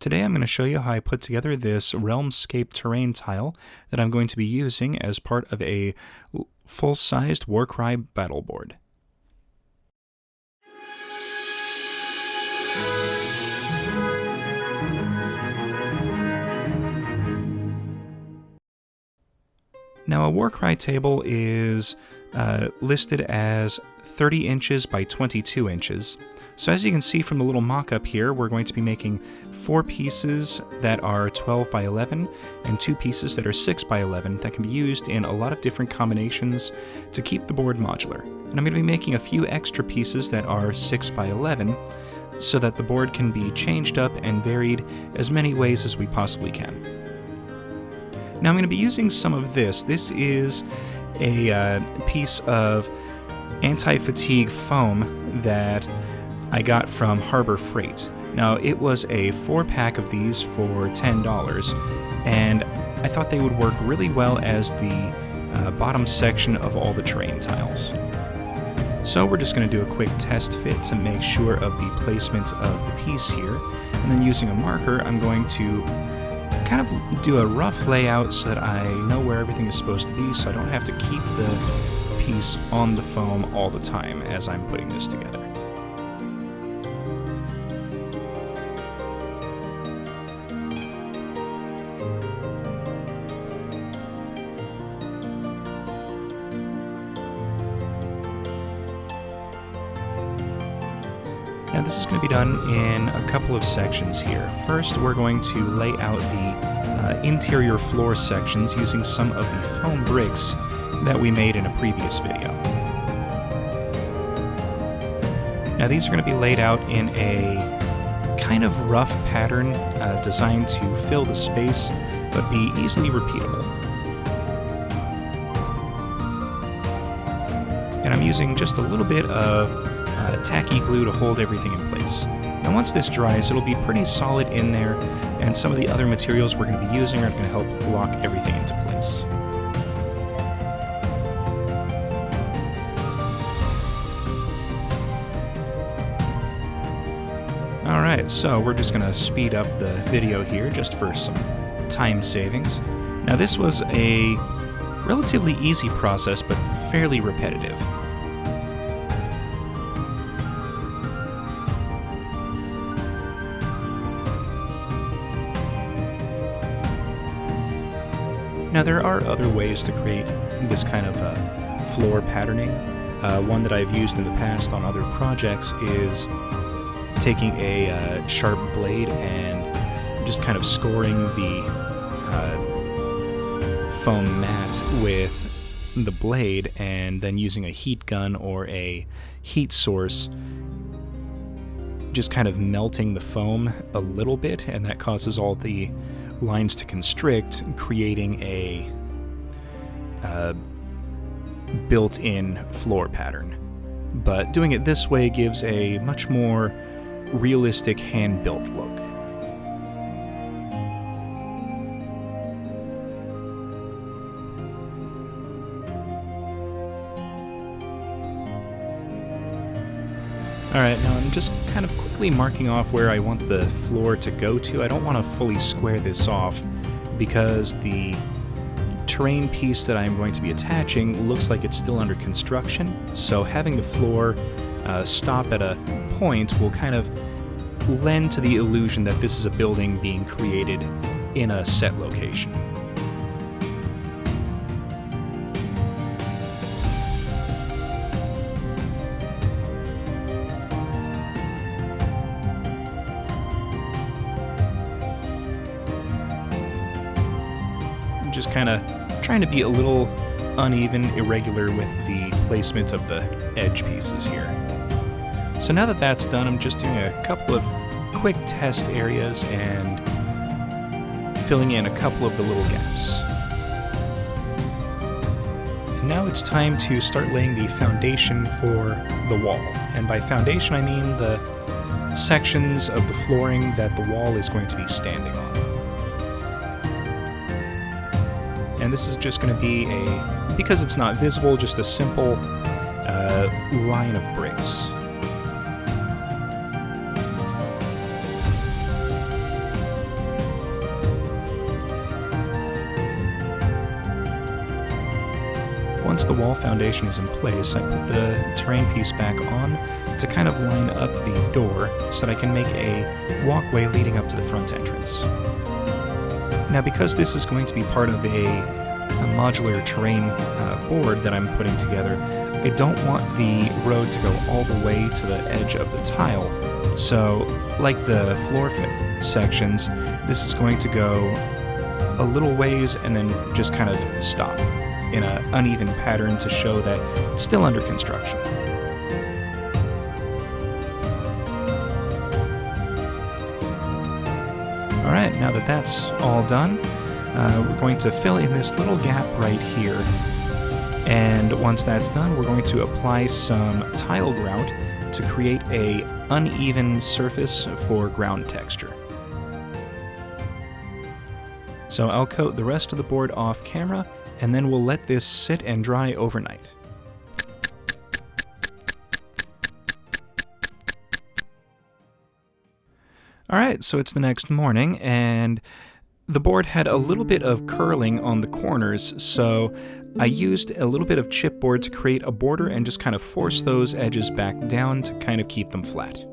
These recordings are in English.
Today I'm going to show you how I put together this Realmscape terrain tile that I'm going to be using as part of a full-sized Warcry battle board. Now a Warcry table is listed as 30 inches by 22 inches. So as you can see from the little mock-up here, we're going to be making 4 pieces that are 12 by 11 and 2 pieces that are 6 by 11 that can be used in a lot of different combinations to keep the board modular. And I'm going to be making a few extra pieces that are 6 by 11 so that the board can be changed up and varied as many ways as we possibly can. Now I'm going to be using some of this. This is a piece of anti-fatigue foam that I got from Harbor Freight. Now it was a 4-pack of these for $10, and I thought they would work really well as the bottom section of all the terrain tiles. So we're just going to do a quick test fit to make sure of the placement of the piece here, and then using a marker I'm going to kind of do a rough layout so that I know where everything is supposed to be, so I don't have to keep the piece on the foam all the time as I'm putting this together. Now this is going to be done in a couple of sections here. First, we're going to lay out the interior floor sections using some of the foam bricks that we made in a previous video. Now these are going to be laid out in a kind of rough pattern designed to fill the space but be easily repeatable. And I'm using just a little bit of tacky glue to hold everything in place. And once this dries, it'll be pretty solid in there, and some of the other materials we're going to be using are going to help lock everything into place. Alright, so we're just going to speed up the video here just for some time savings. Now this was a relatively easy process, but fairly repetitive. Now there are other ways to create this kind of floor patterning. One that I've used in the past on other projects is taking a sharp blade and just kind of scoring the foam mat with the blade, and then using a heat gun or a heat source, just kind of melting the foam a little bit, and that causes all the lines to constrict, creating a built-in floor pattern. But doing it this way gives a much more realistic hand-built look. Alright, now I'm just kind of quickly marking off where I want the floor to go to. I don't want to fully square this off because the terrain piece that I'm going to be attaching looks like it's still under construction, so having the floor stop at a point will kind of lend to the illusion that this is a building being created in a set location. Just kind of trying to be a little uneven, irregular with the placement of the edge pieces here. So now that that's done, I'm just doing a couple of quick test areas and filling in a couple of the little gaps. And now it's time to start laying the foundation for the wall. And by foundation I mean the sections of the flooring that the wall is going to be standing on. And this is just going to be because it's not visible, just a simple line of bricks. once the wall foundation is in place, I put the terrain piece back on to kind of line up the door so that I can make a walkway leading up to the front entrance. Now, because this is going to be part of a modular terrain board that I'm putting together, I don't want the road to go all the way to the edge of the tile. So, like the floor sections, this is going to go a little ways and then just kind of stop in an uneven pattern to show that it's still under construction. Alright, now that that's all done, we're going to fill in this little gap right here. And once that's done, we're going to apply some tile grout to create a uneven surface for ground texture. So I'll coat the rest of the board off camera, and then we'll let this sit and dry overnight. Alright, so it's the next morning, and the board had a little bit of curling on the corners, so I used a little bit of chipboard to create a border and just kind of force those edges back down to kind of keep them flat.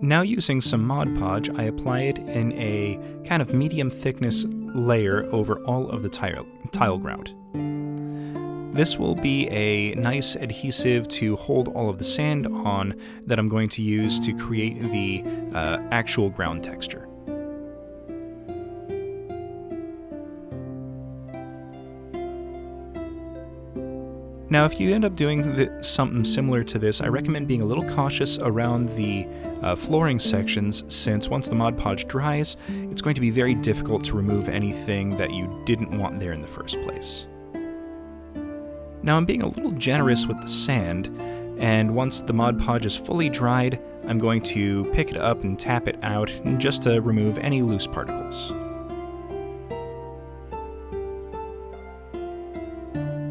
Now using some Mod Podge, I apply it in a kind of medium thickness layer over all of the tile grout. This will be a nice adhesive to hold all of the sand on that I'm going to use to create the actual ground texture. Now, if you end up doing something similar to this, I recommend being a little cautious around the flooring sections, since once the Mod Podge dries, it's going to be very difficult to remove anything that you didn't want there in the first place. Now, I'm being a little generous with the sand, and once the Mod Podge is fully dried, I'm going to pick it up and tap it out just to remove any loose particles.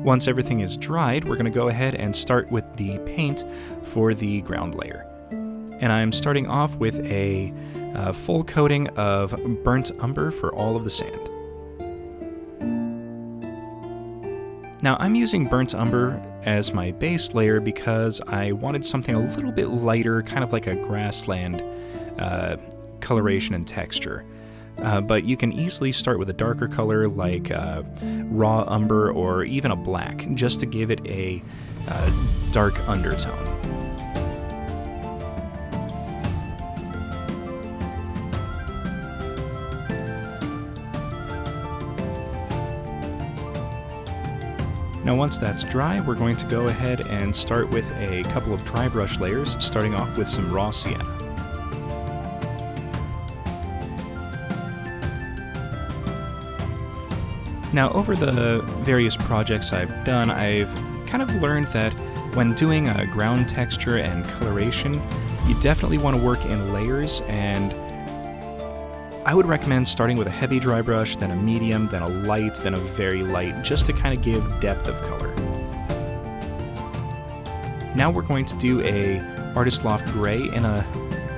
Once everything is dried, we're going to go ahead and start with the paint for the ground layer. And I'm starting off with a full coating of burnt umber for all of the sand. Now, I'm using burnt umber as my base layer because I wanted something a little bit lighter, kind of like a grassland coloration and texture. But you can easily start with a darker color like raw umber or even a black, just to give it a dark undertone. Now once that's dry, we're going to go ahead and start with a couple of Drybrush layers, starting off with some raw sienna. Now, over the various projects I've done, I've kind of learned that when doing a ground texture and coloration, you definitely want to work in layers, and I would recommend starting with a heavy dry brush, then a medium, then a light, then a very light, just to kind of give depth of color. Now we're going to do a Artist Loft Gray in a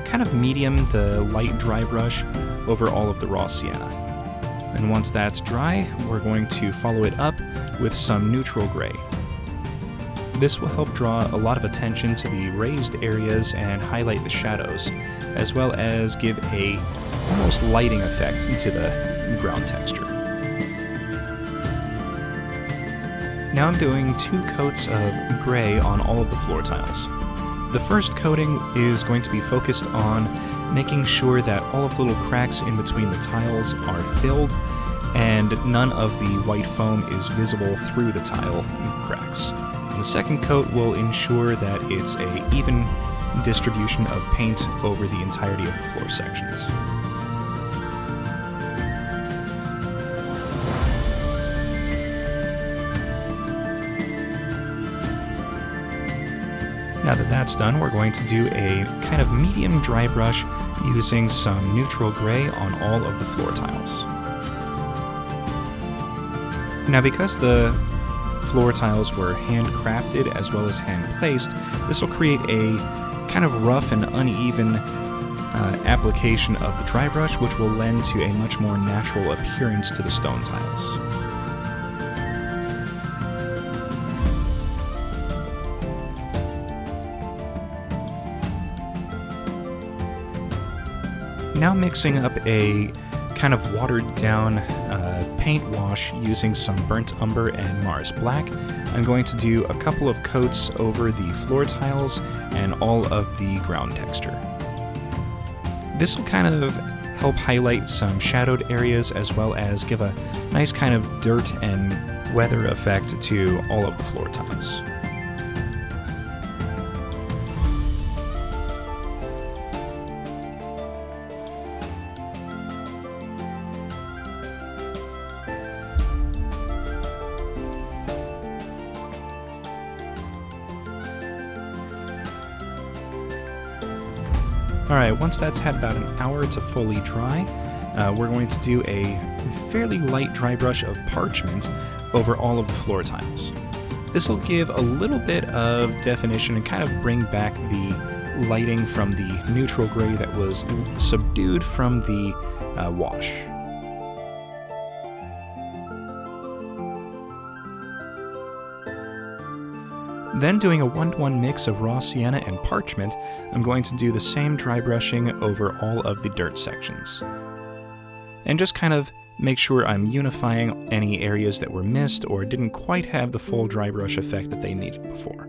kind of medium to light dry brush over all of the raw sienna. And once that's dry, we're going to follow it up with some neutral gray. This will help draw a lot of attention to the raised areas and highlight the shadows, as well as give a almost lighting effect to the ground texture. Now I'm doing 2 coats of gray on all of the floor tiles. The first coating is going to be focused on making sure that all of the little cracks in between the tiles are filled and none of the white foam is visible through the tile cracks. And the second coat will ensure that it's an even distribution of paint over the entirety of the floor sections. Now that that's done, we're going to do a kind of medium dry brush using some neutral gray on all of the floor tiles. Now, because the floor tiles were handcrafted as well as hand-placed, this will create a kind of rough and uneven application of the dry brush, which will lend to a much more natural appearance to the stone tiles. Now mixing up a kind of watered down paint wash using some Burnt Umber and Mars Black. I'm going to do a couple of coats over the floor tiles and all of the ground texture. This will kind of help highlight some shadowed areas as well as give a nice kind of dirt and weather effect to all of the floor tiles. Alright, once that's had about an hour to fully dry, we're going to do a fairly light dry brush of Parchment over all of the floor tiles. This will give a little bit of definition and kind of bring back the lighting from the neutral gray that was subdued from the wash. Then doing a 1-to-1 mix of raw sienna and Parchment, I'm going to do the same dry brushing over all of the dirt sections. And just kind of make sure I'm unifying any areas that were missed or didn't quite have the full dry brush effect that they needed before.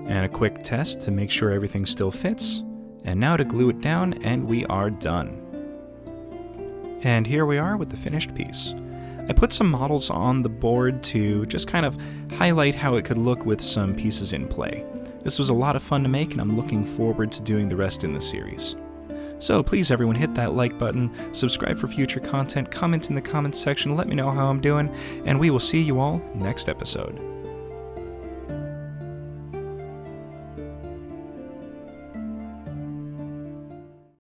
And a quick test to make sure everything still fits. And now to glue it down, and we are done. And here we are with the finished piece. I put some models on the board to just kind of highlight how it could look with some pieces in play. This was a lot of fun to make, and I'm looking forward to doing the rest in the series. So please everyone hit that like button, subscribe for future content, comment in the comments section, let me know how I'm doing, and we will see you all next episode.